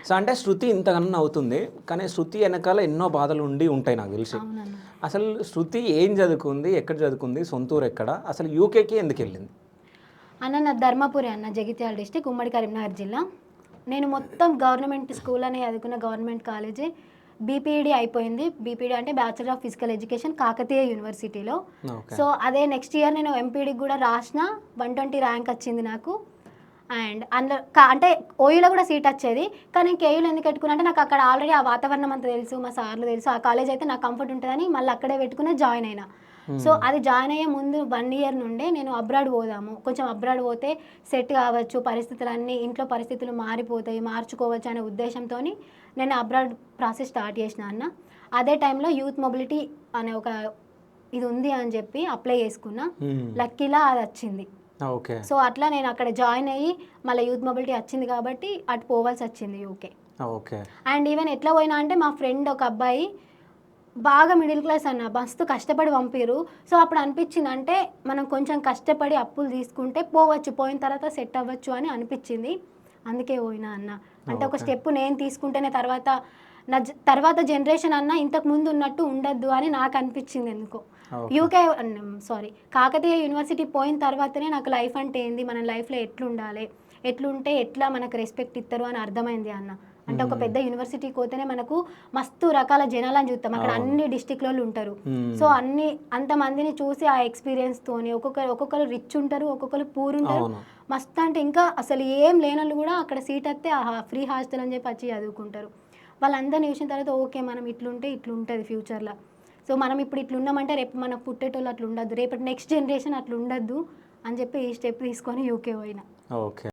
So అంటే శృతి ఇంతకన్నా అవుతుంది. కానీ శృతి వెనకాల ఎన్నో బాధలు ఉండి ఉంటాయి నాకు తెలిసి. అవునన్న. అసలు శృతి ఏం చదువుకుంది? ఎక్కడ చదువుకుంది? సొంత ఊరు ఎక్కడ? అసలు యూకేకి ఎందుకెళ్ళింది? అన్న నాది ధర్మపురి అన్న, జగిత్యాల డిస్టిక్, ఉమ్మడి కరీంనగర్ జిల్లా. నేను మొత్తం గవర్నమెంట్ స్కూల్ అనే చదువుకున్న, గవర్నమెంట్ కాలేజే. బీపీఈడీ అయిపోయింది. బీపీఈడీ అంటే bachelor of physical education, Kakatiya యూనివర్సిటీలో. ఓకే. సో అదే నెక్స్ట్ ఇయర్ నేను ఎంపీడీకి కూడా రాసిన, 120 ర్యాంక్ వచ్చింది నాకు. అండ్ అందులో అంటే ఓయూలో కూడా సీట్ వచ్చేది, కానీ కేయూలో ఎందుకు పెట్టుకున్నా అంటే నాకు అక్కడ ఆల్రెడీ ఆ వాతావరణం అంతా తెలుసు, మా సార్లు తెలుసు, ఆ కాలేజ్ అయితే నాకు కంఫర్ట్ ఉంటుందని మళ్ళీ అక్కడే పెట్టుకుని జాయిన్ అయినా. సో అది జాయిన్ అయ్యే ముందు 1 ఇయర్ నుండే నేను అబ్రాడ్ పోదాము, కొంచెం అబ్రాడ్ పోతే సెట్ కావచ్చు, పరిస్థితులన్నీ ఇంట్లో పరిస్థితులు మారిపోతాయి, మార్చుకోవచ్చు అనే ఉద్దేశంతో నేను అబ్రాడ్ ప్రాసెస్ స్టార్ట్ చేసిన అన్న. అదే టైంలో యూత్ మొబిలిటీ అనే ఒక ఇది ఉంది అని చెప్పి అప్లై చేసుకున్నా. లక్కీలా అది వచ్చింది. ఓకే. సో అట్లా నేను అక్కడ జాయిన్ అయ్యి మళ్ళీ యూత్ మొబిలిటీ వచ్చింది కాబట్టి అటు పోవాల్సి వచ్చింది యూకే. ఓకే. అండ్ ఈవెన్ ఎట్లా పోయినా అంటే మా ఫ్రెండ్ ఒక అబ్బాయి బాగా మిడిల్ క్లాస్ అన్న, మస్తు కష్టపడి పంపిరు. సో అప్పుడు అనిపించింది అంటే మనం కొంచెం కష్టపడి అప్పులు తీసుకుంటే పోవచ్చు, పోయిన తర్వాత సెట్ అవ్వచ్చు అని అనిపించింది. అందుకే పోయినా అన్న. అంటే ఒక స్టెప్ నేను తీసుకుంటేనే తర్వాత తర్వాత జనరేషన్ అన్న ఇంతకు ముందు ఉన్నట్టు ఉండద్దు అని నాకు అనిపించింది ఎందుకో. యూకే సారీ కాకతీయ యూనివర్సిటీ పోయిన తర్వాతనే నాకు లైఫ్ అంటే ఏంది, మన లైఫ్లో ఎట్లుండాలి, ఎట్లుంటే ఎట్లా మనకు రెస్పెక్ట్ ఇస్తారు అని అర్థమైంది అన్న. అంటే ఒక పెద్ద యూనివర్సిటీకి పోతేనే మనకు మస్తు రకాల జనాలను చూస్తాం, అక్కడ అన్ని డిస్టిక్లలో ఉంటారు. సో అంతమందిని చూసి ఆ ఎక్స్పీరియన్స్తోని ఒక్కొక్కరు రిచ్ ఉంటారు, ఒక్కొక్కరు పూర్ ఉంటారు. మస్తు అంటే ఇంకా అసలు ఏం లేనోళ్ళు కూడా అక్కడ సీట్ వస్తే ఫ్రీ హాస్టల్ అని చెప్పి వచ్చి చదువుకుంటారు. వాళ్ళందరినీ చూసిన తర్వాత ఓకే మనం ఇట్లుంటే ఇట్లుంటుంది ఫ్యూచర్లో. సో మనం ఇప్పుడు ఇట్లున్నామంటే రేపు మనకు పుట్టేటోళ్ళు అట్లా ఉండద్దు, రేపటి నెక్స్ట్ జనరేషన్ అట్లా ఉండద్దు అని చెప్పి ఈ స్టెప్ తీసుకొని యూకే పోయినా. ఓకే.